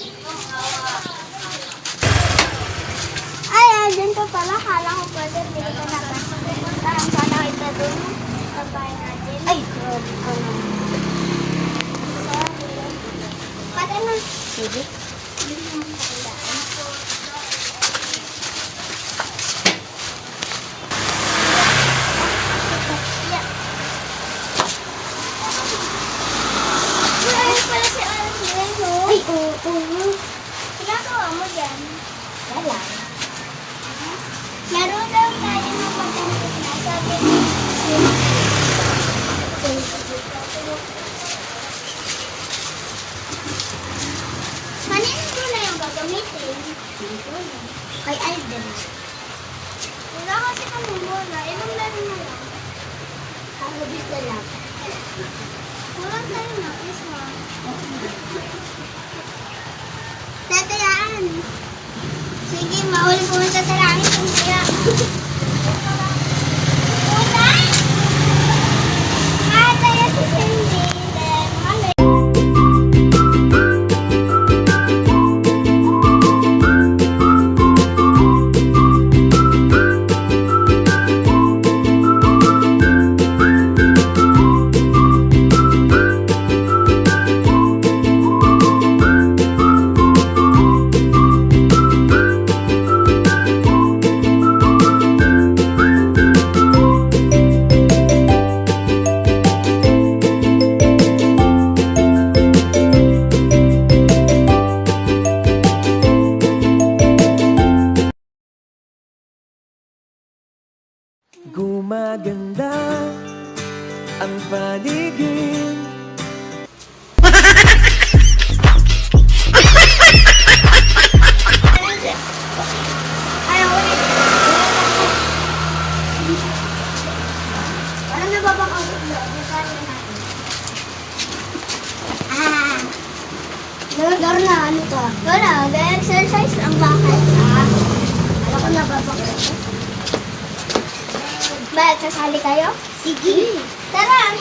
Ay, dyan pa pala. Kala ko pwede. Hindi ko na ba? Parang sana kita doon. Sabay natin. Ay, grabe ka na. Sorry. Pati na. Sige. Ay, oo. Ginagawa mo dyan? Wala. Laro daw tayo ng pagkakas na sabi ni kanina ko na yung gagamitin. Kay Alden. Wala kasi kami muna. Ibang laro na lang. Kagabis na lang. Walang tayo na. Isma. Tatayaan. Sige, mahuli pumunta sa langit kung kaya. Puta! Mataya si Cindy. Then, mahuli. Gumaganda ang paligid. Ay, ulit. Parang nababakawit mo. Nasali natin. Laro na, ano ka? Wala, exercise ang bakit. Alam ko nababakawit. Bakit, sasali kayo? Sige. Tara!